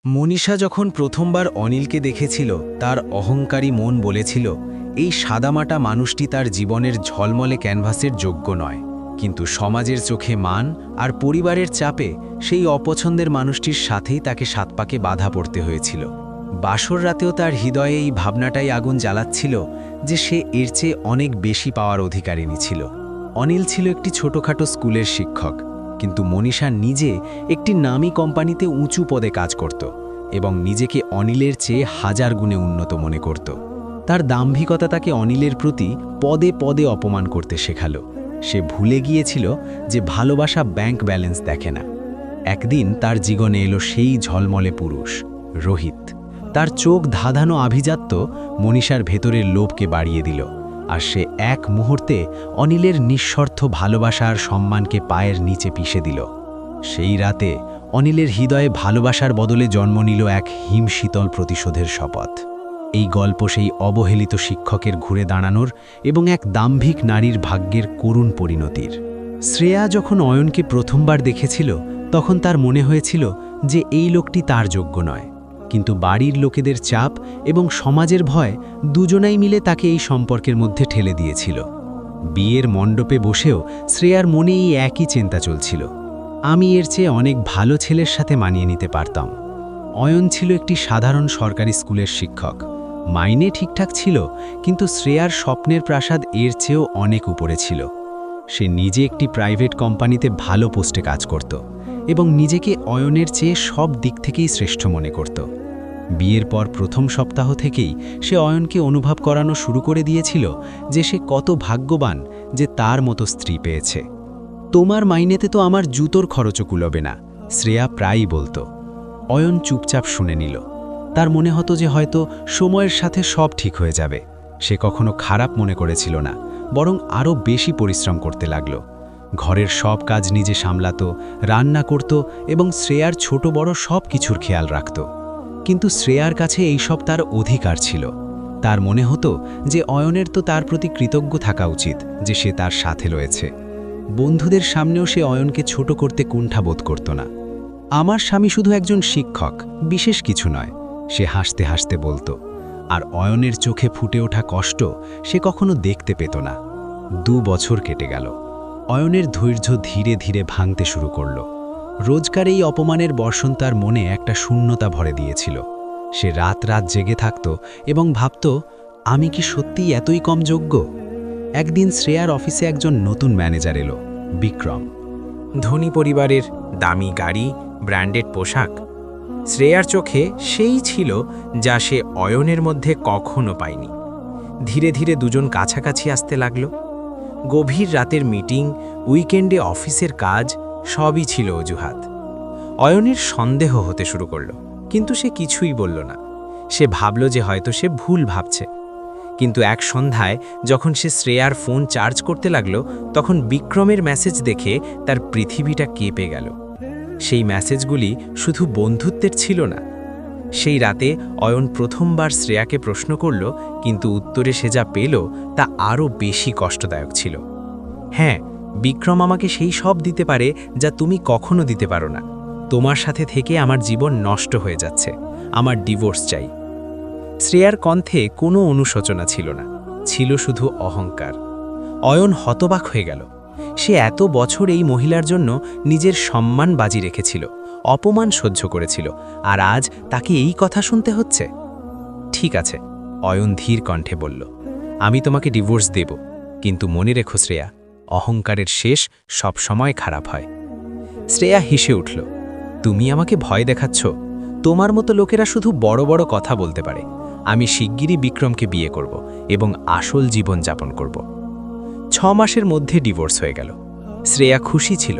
মনীষা যখন প্রথমবার অনিলকে দেখেছিল তার অহংকারী মন বলেছিল এই সাদামাটা মানুষটি তার জীবনের ঝলমলে ক্যানভাসের যোগ্য নয়। কিন্তু সমাজের চোখে মান আর পরিবারের চাপে সেই অপছন্দের মানুষটির সাথেই তাকে সাত পাকে বাধা পড়তে হয়েছিল। বাসর রাতেও তার হৃদয়ে এই ভাবনাটাই আগুন জ্বালাচ্ছিল যে সে এর চেয়ে অনেক বেশি পাওয়ার অধিকারিণী ছিল। অনিল ছিল একটি ছোটখাটো স্কুলের শিক্ষক, কিন্তু মনীষা নিজে একটি নামী কোম্পানিতে উঁচু পদে কাজ করত এবং নিজেকে অনিলের চেয়ে হাজার গুণে উন্নত মনে করত। তার দাম্ভিকতা তাকে অনিলের প্রতি পদে পদে অপমান করতে শেখালো। সে ভুলে গিয়েছিল যে ভালোবাসা ব্যাংক ব্যালেন্স দেখে না। একদিন তার জীবনে এলো সেই ঝলমলে পুরুষ, রোহিত। তার চোখ ধাঁধানো আভিজাত্য মনীষার ভেতরের লোভকে বাড়িয়ে দিল, আর সে এক মুহূর্তে অনিলের নিঃস্বার্থ ভালোবাসা আর সম্মানকে পায়ের নিচে পিষে দিল। সেই রাতে অনিলের হৃদয়ে ভালোবাসার বদলে জন্ম নিল এক হিমশীতল প্রতিশোধের শপথ। এই গল্প সেই অবহেলিত শিক্ষকের ঘুরে দাঁড়ানোর এবং এক দাম্ভিক নারীর ভাগ্যের করুণ পরিণতির। শ্রেয়া যখন অয়নকে প্রথমবার দেখেছিল তখন তার মনে হয়েছিল যে এই লোকটি তার যোগ্য নয়, কিন্তু বাড়ির লোকেদের চাপ এবং সমাজের ভয় দুজনাই মিলে তাকে এই সম্পর্কের মধ্যে ঠেলে দিয়েছিল। বিয়ের মণ্ডপে বসেও শ্রেয়ার মনে এই একই চিন্তা চলছিল, আমি এর চেয়ে অনেক ভালো ছেলের সাথে মানিয়ে নিতে পারতাম। অয়ন ছিল একটি সাধারণ সরকারি স্কুলের শিক্ষক, মাইনে ঠিকঠাক ছিল, কিন্তু শ্রেয়ার স্বপ্নের প্রাসাদ এর চেয়েও অনেক উপরে ছিল। সে নিজে একটি প্রাইভেট কোম্পানিতে ভালো পোস্টে কাজ করত এবং নিজেকে অয়নের চেয়ে সব দিক থেকেই শ্রেষ্ঠ মনে করত। বিয়ের পর প্রথম সপ্তাহ থেকেই সে অয়নকে অনুভব করানো শুরু করে দিয়েছিল যে সে কত ভাগ্যবান যে তার মতো স্ত্রী পেয়েছে। তোমার মাইনেতে তো আমার জুতোর খরচও কুলবে না, শ্রেয়া প্রায়ই বলতো। অয়ন চুপচাপ শুনে নিল। তার মনে হতো যে হয়তো সময়ের সাথে সব ঠিক হয়ে যাবে। সে কখনো খারাপ মনে করেছিল না, বরং আরও বেশি পরিশ্রম করতে লাগল। ঘরের সব কাজ নিজে সামলাতো, রান্না করত এবং শ্রেয়ার ছোট বড় সব কিছুর খেয়াল রাখত। কিন্তু শ্রেয়ার কাছে এইসব তার অধিকার ছিল। তার মনে হতো যে অয়নের তো তার প্রতি কৃতজ্ঞ থাকা উচিত যে সে তার সাথে রয়েছে। বন্ধুদের সামনেও সে অয়নকে ছোট করতে কুণ্ঠাবোধ করত না। আমার স্বামী শুধু একজন শিক্ষক, বিশেষ কিছু নয়, সে হাসতে হাসতে বলতো। আর অয়নের চোখে ফুটে ওঠা কষ্ট সে কখনো দেখতে পেত না। 2 বছর কেটে গেল। অয়নের ধৈর্য ধীরে ধীরে ভাঙতে শুরু করল। রোজকার এই অপমানের বর্ষণ তার মনে একটা শূন্যতা ভরে দিয়েছিল। সে রাত রাত জেগে থাকত এবং ভাবত, আমি কি সত্যিই এতই কম যোগ্য? একদিন শ্রেয়ার অফিসে একজন নতুন ম্যানেজার এলো, বিক্রম। ধনী পরিবারের, দামি গাড়ি, ব্র্যান্ডেড পোশাক। শ্রেয়ার চোখে সেই ছিল যা সে অয়নের মধ্যে কখনো পায়নি। ধীরে ধীরে দুজন কাছাকাছি আসতে লাগল। গভীর রাতের মিটিং, উইকেন্ডে অফিসের কাজ, সবই ছিল অজুহাত। অয়নের সন্দেহ হতে শুরু করল, কিন্তু সে কিছুই বলল না। সে ভাবল যে হয়তো সে ভুল ভাবছে। কিন্তু এক সন্ধ্যায় যখন সে শ্রেয়ার ফোন চার্জ করতে লাগল, তখন বিক্রমের মেসেজ দেখে তার পৃথিবীটা কেঁপে গেল। সেই মেসেজগুলি শুধু বন্ধুত্বের ছিল না। সেই রাতে অয়ন প্রথমবার শ্রেয়াকে প্রশ্ন করল, কিন্তু উত্তরে সে যা পেল তা আরও বেশি কষ্টদায়ক ছিল। হ্যাঁ, বিক্রম আমাকে সেই সব দিতে পারে যা তুমি কখনো দিতে পারো না। তোমার সাথে থেকে আমার জীবন নষ্ট হয়ে যাচ্ছে, আমার ডিভোর্স চাই। শ্রেয়ার কণ্ঠে কোনো অনুশোচনা ছিল না, ছিল শুধু অহংকার। অয়ন হতবাক হয়ে গেল। সে এত বছর এই মহিলার জন্য নিজের সম্মান বাজি রেখেছিল, অপমান সহ্য করেছিল, আর আজ তাকে এই কথা শুনতে হচ্ছে। ঠিক আছে, অয়ন ধীর কণ্ঠে বলল, আমি তোমাকে ডিভোর্স দেব, কিন্তু মনে রেখো শ্রেয়া, অহংকারের শেষ সব সময় খারাপ হয়। শ্রেয়া হেসে উঠল, তুমি আমাকে ভয় দেখাচ্ছ? তোমার মতো লোকেরা শুধু বড় বড় কথা বলতে পারে। আমি শিগগিরই বিক্রমকে বিয়ে করব এবং আসল জীবন যাপন করব। 6 মাসের মধ্যে ডিভোর্স হয়ে গেল। শ্রেয়া খুশি ছিল।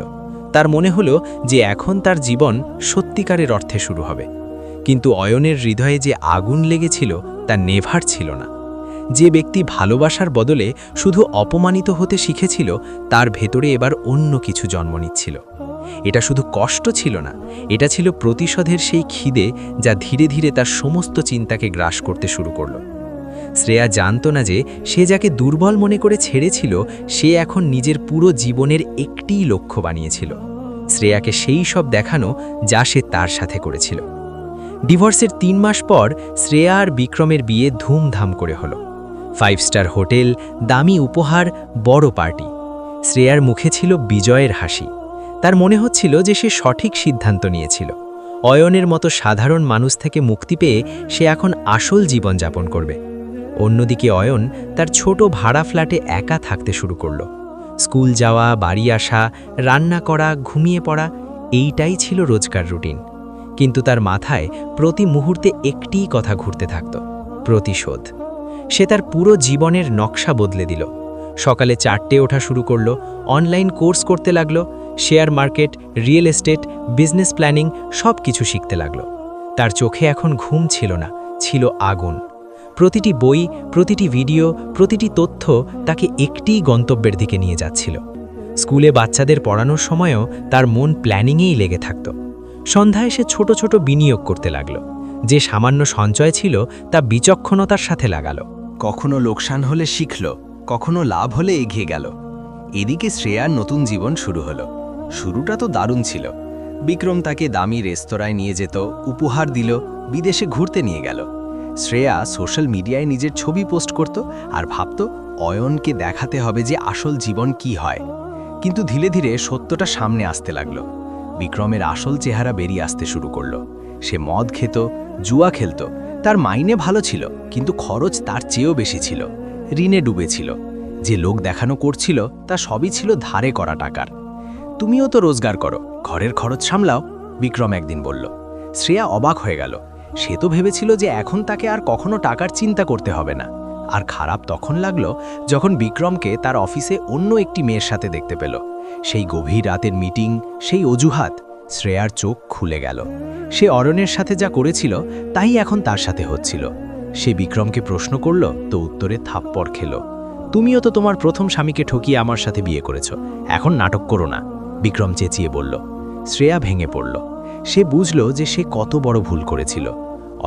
তার মনে হলো যে এখন তার জীবন সত্যিকারের অর্থে শুরু হবে। কিন্তু অয়নের হৃদয়ে যে আগুন লেগেছিল তা নেভার ছিল না। যে ব্যক্তি ভালোবাসার বদলে শুধু অপমানিত হতে শিখেছিল, তার ভেতরে এবার অন্য কিছু জন্ম নিচ্ছিল। এটা শুধু কষ্ট ছিল না, এটা ছিল প্রতিশোধের সেই খিদে যা ধীরে ধীরে তার সমস্ত চিন্তাকে গ্রাস করতে শুরু করল। শ্রেয়া জানত না যে সে যাকে দুর্বল মনে করে ছেড়েছিল, সে এখন নিজের পুরো জীবনের একটিই লক্ষ্য বানিয়েছিল, শ্রেয়াকে সেই সব দেখানো যা সে তার সাথে করেছিল। ডিভোর্সের ৩ মাস পর শ্রেয়া আর বিক্রমের বিয়ে ধুমধাম করে হলো। 5 স্টার হোটেল, দামি উপহার, বড় পার্টি। শ্রেয়ার মুখে ছিল বিজয়ের হাসি। তার মনে হচ্ছিল যে সে সঠিক সিদ্ধান্ত নিয়েছিল। অয়নের মতো সাধারণ মানুষ থেকে মুক্তি পেয়ে সে এখন আসল জীবনযাপন করবে। অন্যদিকে অয়ন তার ছোট ভাড়া ফ্ল্যাটে একা থাকতে শুরু করলো। স্কুল যাওয়া, বাড়ি আসা, রান্না করা, ঘুমিয়ে পড়া, এইটাই ছিল রোজকার রুটিন। কিন্তু তার মাথায় প্রতি মুহূর্তে একটিই কথা ঘুরতে থাকত, প্রতিশোধ। সে তার পুরো জীবনের নকশা বদলে দিল। সকালে 4টে ওঠা শুরু করলো, অনলাইন কোর্স করতে লাগলো, share market, real estate, business planning সব কিছু শিখতে লাগলো। তার চোখে এখন ঘুম ছিল না, ছিল আগুন। প্রতিটি বই, প্রতিটি ভিডিও, প্রতিটি তথ্য তাকে একটিই গন্তব্যের দিকে নিয়ে যাচ্ছিল। স্কুলে বাচ্চাদের পড়ানোর সময়ও তার মন প্ল্যানিংয়েই লেগে থাকত। সন্ধ্যায় সে ছোট ছোট বিনিয়োগ করতে লাগলো। যে সামান্য সঞ্চয় ছিল তা বিচক্ষণতার সাথে লাগালো। কখনো লোকসান হলে শিখল, কখনো লাভ হলে এগিয়ে গেল। এদিকে শ্রেয়ার নতুন জীবন শুরু হলো। শুরুটা তো দারুণ ছিল। বিক্রম তাকে দামি রেস্তোরাঁয় নিয়ে যেত, উপহার দিল, বিদেশে ঘুরতে নিয়ে গেল। শ্রেয়া সোশ্যাল মিডিয়ায় নিজের ছবি পোস্ট করত আর ভাবত অয়নকে দেখাতে হবে যে আসল জীবন কি হয়। কিন্তু ধীরে ধীরে সত্যটা সামনে আসতে লাগলো। বিক্রমের আসল চেহারা বেরিয়ে আসতে শুরু করলো। সে মদ খেত, জুয়া খেলত, তার মাইনে ভালো ছিল, কিন্তু খরচ তার চেয়েও বেশি ছিল। ঋণে ডুবেছিল। যে লোক দেখানো করছিল তা সবই ছিল ধারে করা টাকার। তুমিও তো রোজগার করো, ঘরের খরচ সামলাও, বিক্রম একদিন বলল। শ্রেয়া অবাক হয়ে গেল। সে তো ভেবেছিল যে এখন তাকে আর কখনো টাকার চিন্তা করতে হবে না। আর খারাপ তখন লাগলো যখন বিক্রমকে তার অফিসে অন্য একটি মেয়ের সাথে দেখতে পেল। সেই গভীর রাতের মিটিং, সেই অজুহাত। শ্রেয়ার চোখ খুলে গেল। সে অরণ্যের সাথে যা করেছিল তাই এখন তার সাথে হচ্ছিল। সে বিক্রমকে প্রশ্ন করল, তো উত্তরে থাপ্পড় খেল। তুমিও তো তোমার প্রথম স্বামীকে ঠকিয়ে আমার সাথে বিয়ে করেছ, এখন নাটক করো না, বিক্রম চেঁচিয়ে বলল। শ্রেয়া ভেঙে পড়ল। সে বুঝল যে সে কত বড় ভুল করেছিল।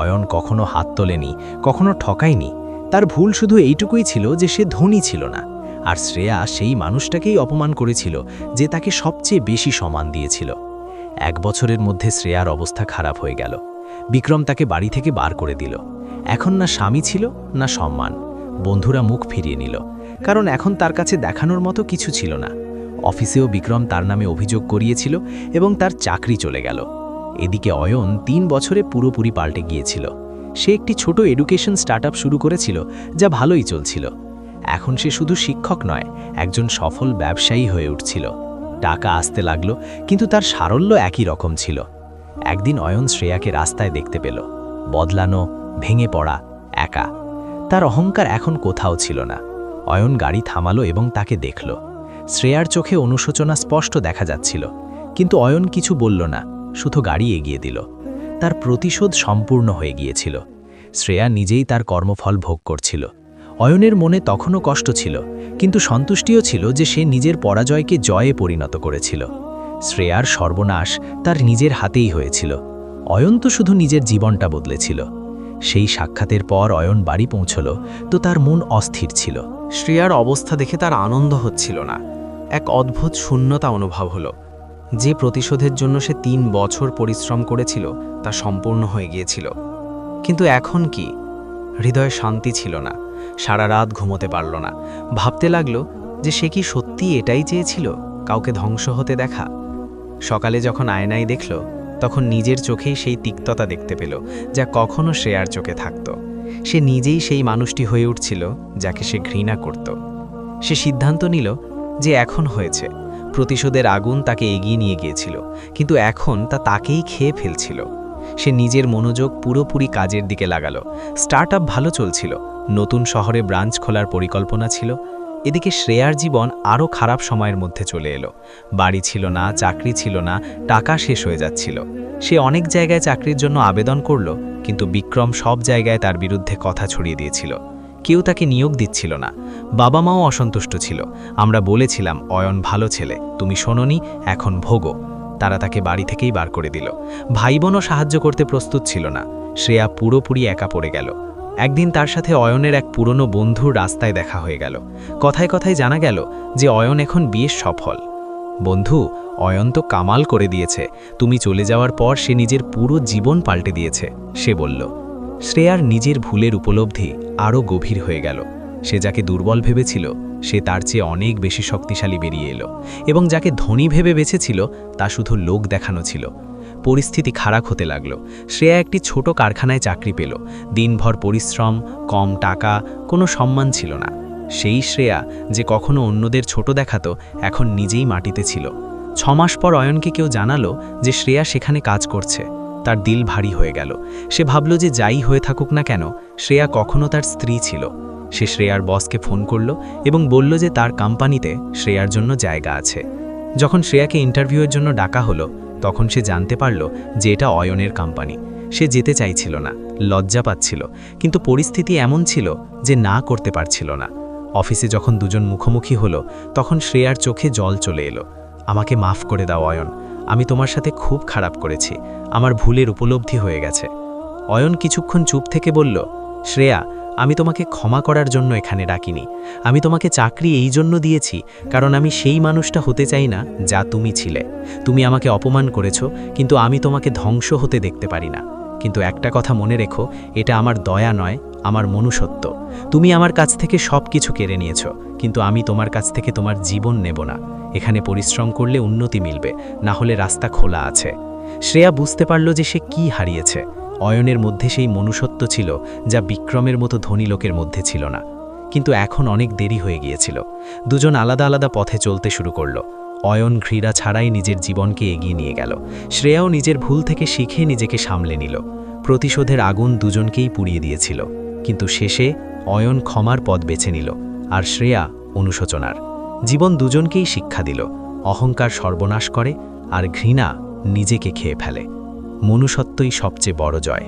অয়ন কখনো হাত তোলেনি, কখনো ঠকায়নি। তার ভুল শুধু এইটুকুই ছিল যে সে ধনী ছিল না। আর শ্রেয়া সেই মানুষটাকেই অপমান করেছিল যে তাকে সবচেয়ে বেশি সম্মান দিয়েছিল। 1 বছরের মধ্যে শ্রেয়ার অবস্থা খারাপ হয়ে গেল। বিক্রম তাকে বাড়ি থেকে বার করে দিল। এখন না স্বামী ছিল, না সম্মান। বন্ধুরা মুখ ফিরিয়ে নিল, কারণ এখন তার কাছে দেখানোর মতো কিছু ছিল না। অফিসেও বিক্রম তার নামে অভিযোগ করিয়েছিল এবং তার চাকরি চলে গেল। এদিকে অয়ন 3 বছরে পুরোপুরি পাল্টে গিয়েছিল। সে একটি ছোট এডুকেশন স্টার্টআপ শুরু করেছিল, যা ভালোই চলছিল। এখন সে শুধু শিক্ষক নয়, একজন সফল ব্যবসায়ী হয়ে উঠছিল। টাকা আসতে লাগলো, কিন্তু তার সারল্য একই রকম ছিল। একদিন অয়ন শ্রেয়াকে রাস্তায় দেখতে পেল, বদলানো, ভেঙে পড়া, একা। তার অহংকার এখন কোথাও ছিল না। অয়ন গাড়ি থামালো এবং তাকে দেখল। শ্রেয়ার চোখে অনুশোচনা স্পষ্ট দেখা যাচ্ছিল, কিন্তু অয়ন কিছু বলল না, শুধু গাড়ি এগিয়ে দিল। তার প্রতিশোধ সম্পূর্ণ হয়ে গিয়েছিল। শ্রেয়া নিজেই তার কর্মফল ভোগ করছিল। অয়নের মনে তখনও কষ্ট ছিল, কিন্তু সন্তুষ্টিও ছিল যে সে নিজের পরাজয়কে জয়ে পরিণত করেছিল। শ্রেয়ার সর্বনাশ তার নিজের হাতেই হয়েছিল। অয়ন তো শুধু নিজের জীবনটা বদলেছিল। সেই সাক্ষাতের পর অয়ন বাড়ি পৌঁছল, তো তার মন অস্থির ছিল। শ্রেয়ার অবস্থা দেখে তার আনন্দ হচ্ছিল না। এক অদ্ভুত শূন্যতা অনুভব হলো। যে প্রতিশোধের জন্য সে 3 বছর পরিশ্রম করেছিল তা সম্পূর্ণ হয়ে গিয়েছিল। কিন্তু এখন কি? হৃদয়ে শান্তি ছিল না। সারা রাত ঘুমোতে পারল না। ভাবতে লাগলো যে সে কি সত্যি এটাই চেয়েছিল, কাউকে ধ্বংস হতে দেখা। সকালে যখন আয়নায় দেখল, তখন নিজের চোখেই সেই তিক্ততা দেখতে পেল যা কখনো শ্রেয়ার চোখে থাকত। সে নিজেই সেই মানুষটি হয়ে উঠছিল যাকে সে ঘৃণা করত। সে সিদ্ধান্ত নিল যে এখন হয়েছে। প্রতিশোধের আগুন তাকে এগিয়ে নিয়ে গিয়েছিল, কিন্তু এখন তা তাকেই খেয়ে ফেলছিল। সে নিজের মনোযোগ পুরোপুরি কাজের দিকে লাগালো। স্টার্টআপ ভালো চলছিল, নতুন শহরে ব্রাঞ্চ খোলার পরিকল্পনা ছিল। এদিকে শ্রেয়ার জীবন আরও খারাপ সময়ের মধ্যে চলে এলো। বাড়ি ছিল না, চাকরি ছিল না, টাকা শেষ হয়ে যাচ্ছিল। সে অনেক জায়গায় চাকরির জন্য আবেদন করল, কিন্তু বিক্রম সব জায়গায় তার বিরুদ্ধে কথা ছড়িয়ে দিয়েছিল। কেউ তাকে নিয়োগ দিচ্ছিল না। বাবা মাও অসন্তুষ্ট ছিল। আমরা বলেছিলাম, অয়ন ভালো ছেলে, তুমি শোনোনি, এখন ভোগো। তারা তাকে বাড়ি থেকেই বার করে দিল। ভাই বোনও সাহায্য করতে প্রস্তুত ছিল না। শ্রেয়া পুরোপুরি একা পড়ে গেল। একদিন তার সাথে অয়নের এক পুরনো বন্ধুর রাস্তায় দেখা হয়ে গেল। কথায় কথায় জানা গেল যে অয়ন এখন বিয়ে সফল। বন্ধু, অয়ন তো কামাল করে দিয়েছে। তুমি চলে যাওয়ার পর সে নিজের পুরো জীবন পাল্টে দিয়েছে, সে বলল। শ্রেয়ার নিজের ভুলের উপলব্ধি আরও গভীর হয়ে গেল। সে যাকে দুর্বল ভেবেছিল সে তার চেয়ে অনেক বেশি শক্তিশালী বেরিয়ে এলো, এবং যাকে ধনী ভেবে বেঁচেছিল তা শুধু লোক দেখানো ছিল। পরিস্থিতি খারাপ হতে লাগল। শ্রেয়া একটি ছোট কারখানায় চাকরি পেল। দিনভর পরিশ্রম, কম টাকা, কোনো সম্মান ছিল না। সেই শ্রেয়া যে কখনো অন্যদের ছোট দেখাতো এখন নিজেই মাটিতে ছিল। 6 মাস পর অয়নকে কেউ জানালো যে শ্রেয়া সেখানে কাজ করছে। তার দিল ভারী হয়ে গেল। সে ভাবল যে যাই হয়ে থাকুক না কেন, শ্রেয়া কখনো তার স্ত্রী ছিল। সে শ্রেয়ার বসকে ফোন করল এবং বলল যে তার কোম্পানিতে শ্রেয়ার জন্য জায়গা আছে। যখন শ্রেয়াকে ইন্টারভিউয়ের জন্য ডাকা হলো তখন সে জানতে পারল যে এটা অয়নের কোম্পানি। সে যেতে চাইছিল না, লজ্জা পাচ্ছিল, কিন্তু পরিস্থিতি এমন ছিল যে না করতে পারছিল না। অফিসে যখন দুজন মুখোমুখি হলো তখন শ্রেয়ার চোখে জল চলে এলো। আমাকে মাফ করে দাও অয়ন, আমি তোমার সাথে খুব খারাপ করেছি, আমার ভুলের উপলব্ধি হয়ে গেছে। অয়ন কিছুক্ষণ চুপ থেকে বলল, শ্রেয়া, আমি তোমাকে ক্ষমা করার জন্য এখানে ডাকিনি। আমি তোমাকে চাকরি এই জন্য দিয়েছি কারণ আমি সেই মানুষটা হতে চাই না যা তুমি ছিলে। তুমি আমাকে অপমান করেছো, কিন্তু আমি তোমাকে ধ্বংস হতে দেখতে পারি না। কিন্তু একটা কথা মনে রেখো, এটা আমার দয়া নয়, আমার মনুষ্যত্ব। তুমি আমার কাছ থেকে সব কিছু কেড়ে নিয়েছো, কিন্তু আমি তোমার কাছ থেকে তোমার জীবন নেব না। এখানে পরিশ্রম করলে উন্নতি মিলবে, না হলে রাস্তা খোলা আছে। শ্রেয়া বুঝতে পারল যে সে কি হারিয়েছে। অয়নের মধ্যে সেই মনুষ্যত্ব ছিল যা বিক্রমের মতো ধনী লোকের মধ্যে ছিল না। কিন্তু এখন অনেক দেরি হয়ে গিয়েছিল। দুজন আলাদা আলাদা পথে চলতে শুরু করল। অয়ন ঘৃণা ছাড়াই নিজের জীবনকে এগিয়ে নিয়ে গেল। শ্রেয়াও নিজের ভুল থেকে শিখে নিজেকে সামলে নিল। প্রতিশোধের আগুন দুজনকেই পুড়িয়ে দিয়েছিল, কিন্তু শেষে অয়ন ক্ষমার পথ বেছে নিল, আর শ্রেয়া অনুশোচনার। জীবন দুজনকেই শিক্ষা দিল, অহংকার সর্বনাশ করে আর ঘৃণা নিজেকে খেয়ে ফেলে। মনুষ্যত্বই সবচেয়ে বড় জয়।